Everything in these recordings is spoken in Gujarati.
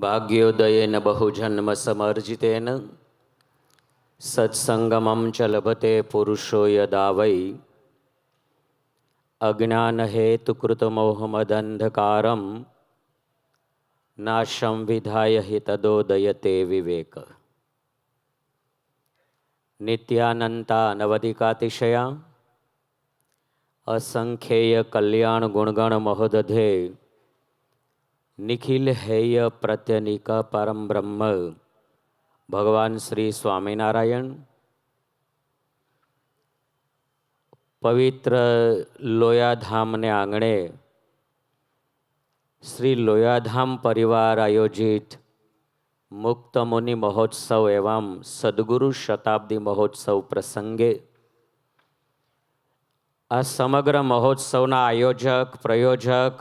ભાગ્યોદયેન બહુજન્મ સમર્જિતેન સત્સંગમં ચ લભતે પુરુષો યદા વૈ અજ્ઞાનહેતુકૃતમોહમદંધકારં નાશં વિધાય હિ તદોદયતે વિવેક. નિત્યાનંતા અનવધિકાતિશયા અસંખ્યેય કલ્યાણ ગુણગણ મહોદધે નિખિલ હેય પ્રત્યનિક પરમ બ્રહ્મ ભગવાન શ્રી સ્વામિનારાયણ પવિત્ર લોયાધામને આંગણે શ્રી લોયાધામ પરિવાર આયોજિત મુક્ત મુનિ મહોત્સવ એવં સદગુરુ શતાબ્દી મહોત્સવ પ્રસંગે આ સમગ્ર મહોત્સવના આયોજક પ્રયોજક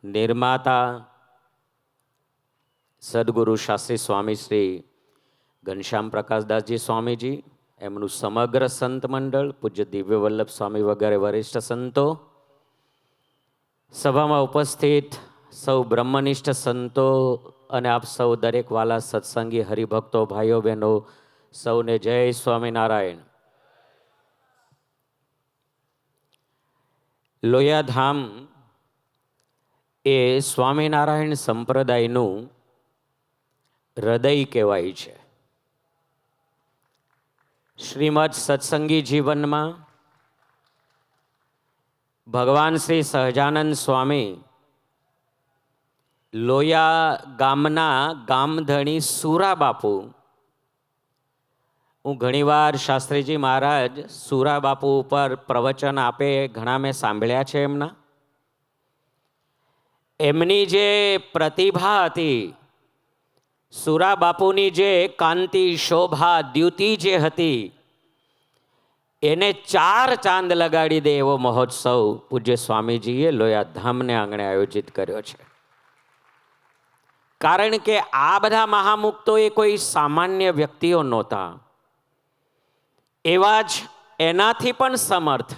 નિર્માતા સદગુરુ શાસ્ત્રી સ્વામી શ્રી ઘનશ્યામ પ્રકાશદાસજી સ્વામીજી, એમનું સમગ્ર સંત મંડળ, પૂજ્ય દિવ્ય વલ્લભ સ્વામી વગેરે વરિષ્ઠ સંતો, સભામાં ઉપસ્થિત સૌ બ્રહ્મનિષ્ઠ સંતો અને આપ સૌ દરેક વાલા સત્સંગી હરિભક્તો ભાઈઓ બહેનો સૌને જય સ્વામિનારાયણ. લોયાધામ એ સ્વામિનારાયણ સંપ્રદાયનું હૃદય કહેવાય છે. શ્રીમદ સત્સંગી જીવનમાં ભગવાન શ્રી સહજાનંદ સ્વામી લોયા ગામના ગામધણી સુરા બાપુ, હું ઘણીવાર શાસ્ત્રીજી મહારાજ સુરા બાપુ ઉપર પ્રવચન આપે, ઘણા મેં સાંભળ્યા છે. એમની જે પ્રતિભા હતી, સુરા બાપુની જે કાંતિ શોભા દ્યુતિ જે હતી, એને 4 ચાંદ લગાડી દે એવો મહોત્સવ પૂજ્ય સ્વામીજીએ લોયાધામને આંગણે આયોજિત કર્યો છે. કારણ કે આ બધા મહામુક્તો એ કોઈ સામાન્ય વ્યક્તિઓ નહોતા. એવા જ એનાથી પણ સમર્થ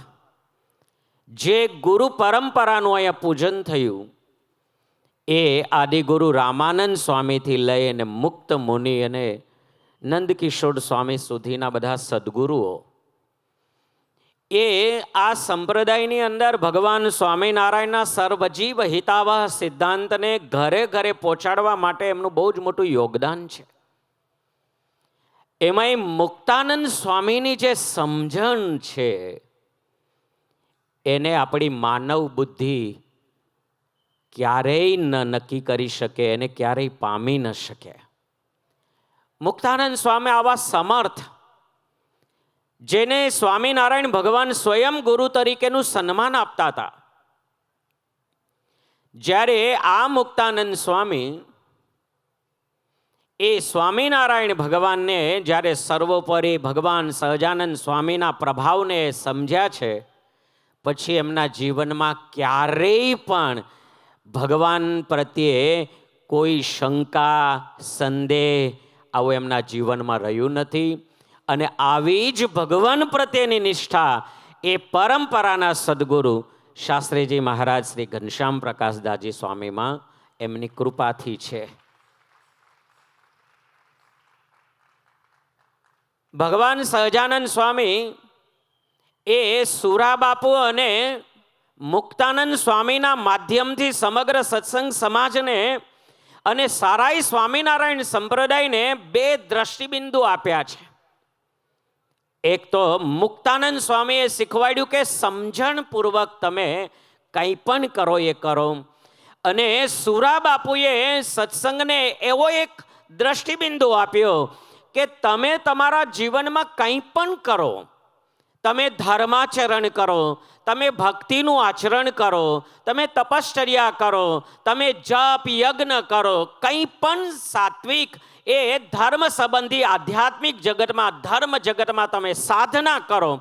જે ગુરુ પરંપરાનું અહીંયા પૂજન થયું એ આદિગુરુ રામાનંદ સ્વામીથી લઈને મુક્ત મુનિ અને નંદકિશોર સ્વામી સુધીના બધા સદગુરુઓ, એ આ સંપ્રદાયની અંદર ભગવાન સ્વામિનારાયણના સર્વજીવ હિતાવહ સિદ્ધાંતને ઘરે ઘરે પહોંચાડવા માટે એમનું બહુ જ મોટું યોગદાન છે. એમાંય મુક્તાનંદ સ્વામીની જે સમજણ છે એને આપણી માનવ બુદ્ધિ ક્યારેય ન નક્કી કરી શકે, એને ક્યારેય પામી ન શકે. મુક્તાનંદ સ્વામી આવા સમર્થ, જેને સ્વામિનારાયણ ભગવાન સ્વયં ગુરુ તરીકેનું સન્માન આપતા હતા. જ્યારે આ મુક્તાનંદ સ્વામી એ સ્વામિનારાયણ ભગવાનને જ્યારે સર્વોપરી ભગવાન સહજાનંદ સ્વામીના પ્રભાવને સમજ્યા છે, પછી એમના જીવનમાં ક્યારેય પણ ભગવાન પ્રત્યે કોઈ શંકા સંદેહ આવું એમના જીવનમાં રહ્યું નથી. અને આવી જ ભગવાન પ્રત્યેની નિષ્ઠા એ પરંપરાના સદગુરુ શાસ્ત્રીજી મહારાજ શ્રી ઘનશ્યામ પ્રકાશદાસજી સ્વામીમાં એમની કૃપાથી છે. ભગવાન સહજાનંદ સ્વામી એ સુરા બાપુ અને મુક્તાનંદ સ્વામીના માધ્યમથી સમગ્ર સત્સંગ સમાજને અને સારાઈ સ્વામિનારાયણ સંપ્રદાયને 2 દ્રષ્ટિબિંદુ આપ્યા છે. એક તો મુક્તાનંદ સ્વામીએ શીખવાડ્યું કે સમજણપૂર્વક તમે કંઈ પણ કરો એ કરો, અને સુરા બાપુએ સત્સંગને એવો એક દ્રષ્ટિબિંદુ આપ્યો કે તમે તમારા જીવનમાં કંઈ પણ કરો, તમે ધર્માચરણ કરો, તમે ભક્તિનું આચરણ કરો, તમે તપશ્ચર્યા કરો, તમે જપ યજ્ઞ કરો, કંઈ પણ સાત્વિક એ ધર્મ સંબંધી આધ્યાત્મિક જગતમાં, ધર્મ જગતમાં તમે સાધના કરો,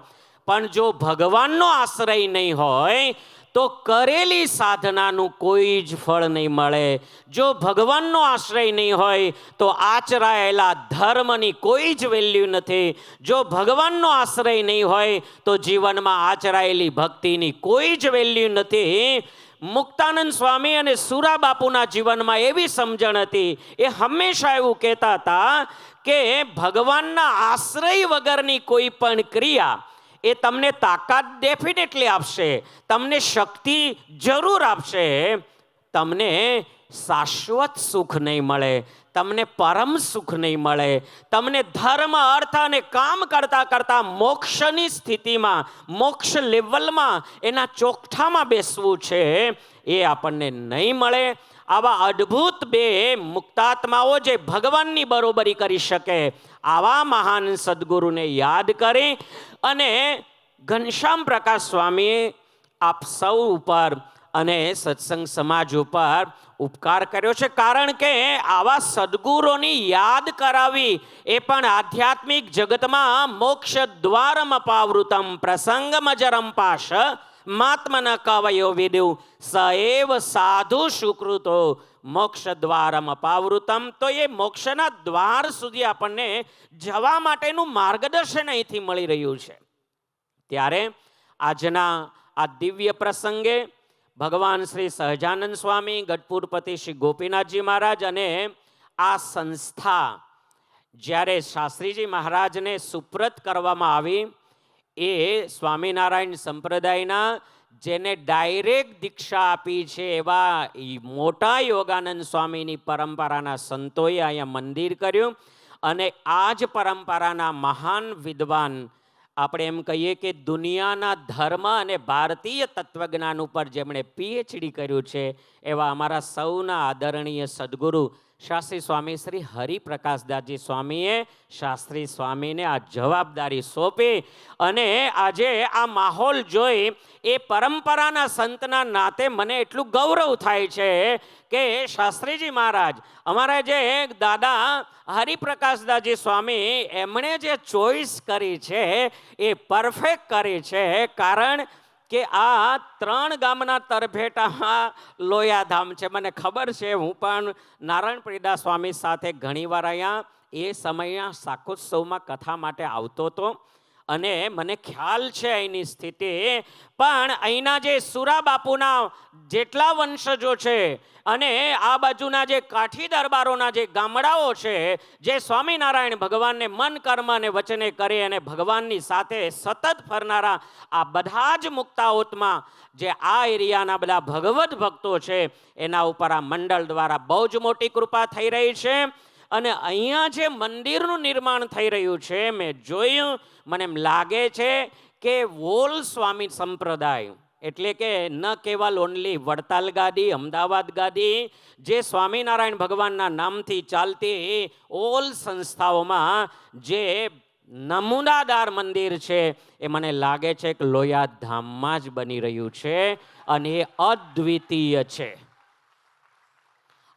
પણ જો ભગવાનનો આશ્રય નહીં હોય તો કરેલી સાધનાનું કોઈ જ ફળ નહીં મળે. જો ભગવાનનો આશ્રય નહીં હોય તો આચરાયેલા ધર્મની કોઈ જ વેલ્યુ નથી. જો ભગવાનનો આશ્રય નહીં હોય તો જીવનમાં આચરાયેલી ભક્તિની કોઈ જ વેલ્યુ નથી. મુક્તાનંદ સ્વામી અને સુરા બાપુના જીવનમાં એવી સમજણ હતી, એ હંમેશા એવું કહેતા હતા કે ભગવાનના આશ્રય વગરની કોઈ પણ ક્રિયા એ તમને તાકાત ડેફિનેટલી આપશે, તમને શક્તિ જરૂર આપશે, તમને શાશ્વત સુખ નહીં મળે, તમને પરમ સુખ નહીં મળે. તમને ધર્મ, અર્થ અને કામ કરતા કરતા મોક્ષની સ્થિતિમાં, મોક્ષ લેવલમાં, એના ચોકઠામાં બેસવું છે, એ આપણને નહીં મળે. આવા અદ્ભુત બે મુક્તાત્માઓ જે ભગવાનની બરોબરી કરી શકે, આવા મહાન સદગુરુને યાદ કરી અને ઘનશ્યામ પ્રકાશ સ્વામીએ આપ સૌ ઉપર અને સત્સંગ સમાજ ઉપર ઉપકાર કર્યો છે. કારણ કે આવા સદગુરુની યાદ કરાવી એ પણ આધ્યાત્મિક જગતમાં મોક્ષ દ્વારમ પાવૃતમ પ્રસંગમજરમ પાશ માત્મન કવયો વિદુ સએવ સાધુ સુકૃતો મોક્ષ દ્વારમ પાવૃતમ. તો એ મોક્ષના દ્વાર સુધી આપણને જવા માટેનું માર્ગદર્શન અહીંથી મળી રહ્યું છે. ત્યારે આજના આ દિવ્ય પ્રસંગે ભગવાન શ્રી સહજાનંદ સ્વામી, ગઢપુરપતિ શ્રી ગોપીનાથજી મહારાજ અને આ સંસ્થા જ્યારે શાસ્ત્રીજી મહારાજને સુપ્રત કરવામાં આવી, એ સ્વામિનારાયણ સંપ્રદાયના જેને ડાયરેક્ટ દીક્ષા આપી છે એવા મોટા યોગાનંદ સ્વામીની પરંપરાના સંતોએ અહીંયા મંદિર કર્યું. અને આ જ પરંપરાના મહાન વિદ્વાન, આપણે એમ કહીએ કે દુનિયાના ધર્મ અને ભારતીય તત્વજ્ઞાન ઉપર જેમણે પીએચડી કર્યું છે, એવા અમારા સૌના આદરણીય સદગુરુ શાસ્ત્રી સ્વામી શ્રી હરિપ્રકાશદાસજી સ્વામીએ શાસ્ત્રી સ્વામીને આ જવાબદારી સોંપી. અને આજે આ માહોલ જોઈ એ પરંપરાના સંતના નાતે મને એટલું ગૌરવ થાય છે કે શાસ્ત્રીજી મહારાજ, અમારા જે દાદા હરિપ્રકાશદાસજી સ્વામી, એમણે જે ચોઈસ કરી છે એ પરફેક્ટ કરી છે. કારણ કે આ 3 ગામના તરભેટામાં લોયાધામ છે. મને ખબર છે, હું પણ નારાયણપ્રિયદાસ સ્વામી સાથે ઘણીવાર અહીંયા એ સમયના શાકોત્સવમાં કથા માટે આવતો હતો અને મને ખ્યાલ છે અહીંની સ્થિતિ. પણ અહીંના જે સુરા બાપુના જેટલા વંશજો છે અને આ બાજુના જે કાઠી દરબારોના જે ગામડાઓ છે, જે સ્વામિનારાયણ ભગવાનને મન, કર્મ અને વચને કરી અને ભગવાનની સાથે સતત ફરનારા આ બધા જ મુક્તાઓતમાં જે આ એરિયાના બધા ભગવત ભક્તો છે, એના ઉપર આ મંડળ દ્વારા બહુ જ મોટી કૃપા થઈ રહી છે. અને અહીંયા જે મંદિરનું નિર્માણ થઈ રહ્યું છે, મેં જોયું, મને એમ લાગે છે કે વોલ સ્વામી સંપ્રદાય, એટલે કે ન કેવલ ઓનલી વડતાલ ગાદી, અમદાવાદ ગાદી, જે સ્વામિનારાયણ ભગવાનના નામથી ચાલતી ઓલ સંસ્થાઓમાં જે નમૂનાદાર મંદિર છે, એ મને લાગે છે કે લોયાધામમાં જ બની રહ્યું છે અને એ અદ્વિતીય છે.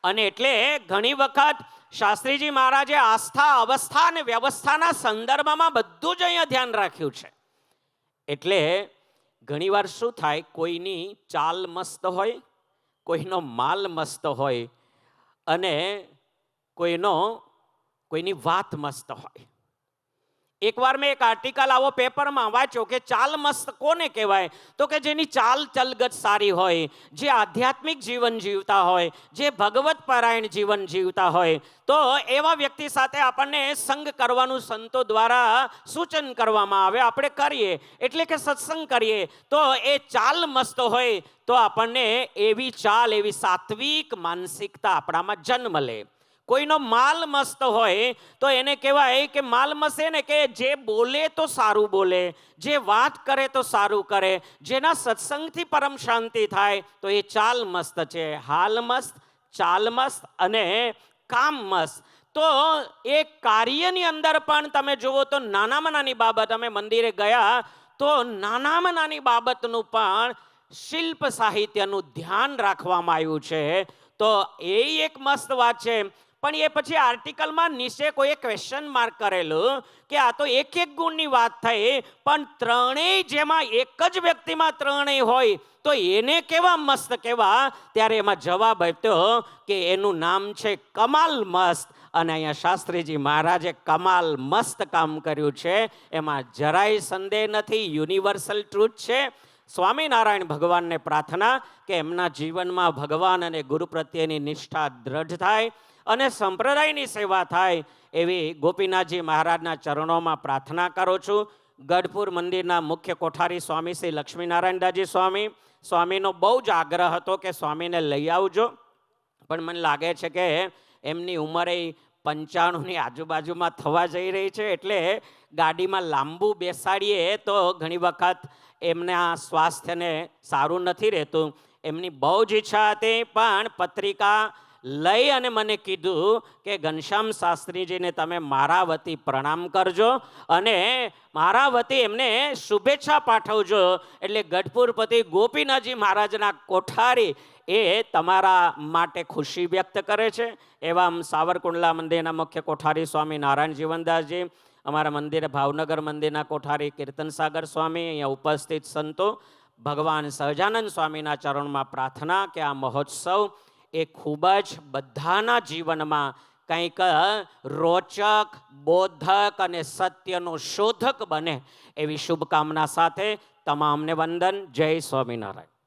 અને એટલે ઘણી વખત શાસ્ત્રીજી મહારાજે આસ્થા, અવસ્થા અને વ્યવસ્થાના સંદર્ભમાં બધું જ અહીંયા ધ્યાન રાખ્યું છે. એટલે ઘણીવાર શું થાય, કોઈની ચાલ મસ્ત હોય, કોઈનો માલ મસ્ત હોય અને કોઈની વાત મસ્ત હોય. એકવાર મેં એક આર્ટિકલ આવો પેપરમાં વાંચ્યો કે ચાલ મસ્ત કોને કહેવાય, તો કે જેની ચાલ ચલગત સારી હોય, જે આધ્યાત્મિક જીવન જીવતા હોય, જે ભગવત પરાયણ જીવન જીવતા હોય, તો એવા વ્યક્તિ સાથે આપણને સંગ કરવાનું સંતો દ્વારા સૂચન કરવામાં આવે, આપણે કરીએ, એટલે કે સત્સંગ કરીએ. તો એ ચાલ મસ્ત હોય તો આપણને એવી ચાલ, એવી સાત્વિક માનસિકતા આપણામાં જન્મ લે. કોઈનો માલ મસ્ત હોય તો એને કહેવાય કે માલ મસ્ત એને કે જે બોલે તો સારું બોલે, જે વાત કરે તો સારું કરે, જેના સત્સંગથી પરમ શાંતિ થાય, તો એ ચાલ મસ્ત છે. હાલ મસ્ત, ચાલ મસ્ત અને કામ મસ્ત. તો એ કાર્યની અંદર પણ તમે જુઓ તો નાનામાં નાની બાબત, અમે મંદિરે ગયા તો નાનામાં નાની બાબતનું પણ શિલ્પ સાહિત્યનું ધ્યાન રાખવામાં આવ્યું છે. તો એ એક મસ્ત વાત છે. પણ એ પછી આર્ટિકલમાં નીચે કોઈ ક્વેશ્ચન માર્ક કરેલું કે આ તો એક એક ગુણની વાત થઈ, પણ ત્રણેય જેમાં એક જ વ્યક્તિમાં ત્રણેય હોય તો એને કેવા મસ્ત કેવા. ત્યારે એમાં જવાબ આપ્યો કે એનું નામ છે કમાલ મસ્ત. અને અહીંયા શાસ્ત્રીજી મહારાજે કમાલ મસ્ત કામ કર્યું છે, એમાં જરાય સંદેહ નથી, યુનિવર્સલ ટ્રુથ છે. સ્વામિનારાયણ ભગવાનને પ્રાર્થના કે એમના જીવનમાં ભગવાન અને ગુરુ પ્રત્યેની નિષ્ઠા દ્રઢ થાય અને સંપ્રદાયની સેવા થાય એવી ગોપીનાથજી મહારાજના ચરણોમાં પ્રાર્થના કરું છું. ગઢપુર મંદિરના મુખ્ય કોઠારી સ્વામી શ્રી લક્ષ્મીનારાયણદાસજી સ્વામીનો બહુ જ આગ્રહ હતો કે સ્વામીને લઈ આવજો, પણ મને લાગે છે કે એમની ઉંમરે 95ની આજુબાજુમાં થવા જઈ રહી છે, એટલે ગાડીમાં લાંબુ બેસાડીએ તો ઘણી વખત એમના સ્વાસ્થ્યને સારું નથી રહેતું. એમની બહુ જ ઈચ્છા હતી, પણ પત્રિકા લઈ અને મને કીધું કે ઘનશ્યામ શાસ્ત્રીજીને તમે મારા વતી પ્રણામ કરજો અને મારા વતી એમને શુભેચ્છા પાઠવજો. એટલે ગઢપુરપતિ ગોપીનાથજી મહારાજના કોઠારી એ તમારા માટે ખુશી વ્યક્ત કરે છે. એવા સાવરકુંડલા મંદિરના મુખ્ય કોઠારી સ્વામી નારાયણ જીવનદાસજી, અમારા મંદિરે ભાવનગર મંદિરના કોઠારી કીર્તનસાગર સ્વામી, અહીંયા ઉપસ્થિત સંતો, ભગવાન સહજાનંદ સ્વામીના ચરણમાં પ્રાર્થના કે આ મહોત્સવ એ ખૂબ જ બધાના જીવનમાં કંઈક રોચક, બોધક અને સત્યનો શોધક બને એવી શુભકામના સાથે તમામને વંદન. જય સ્વામિનારાયણ.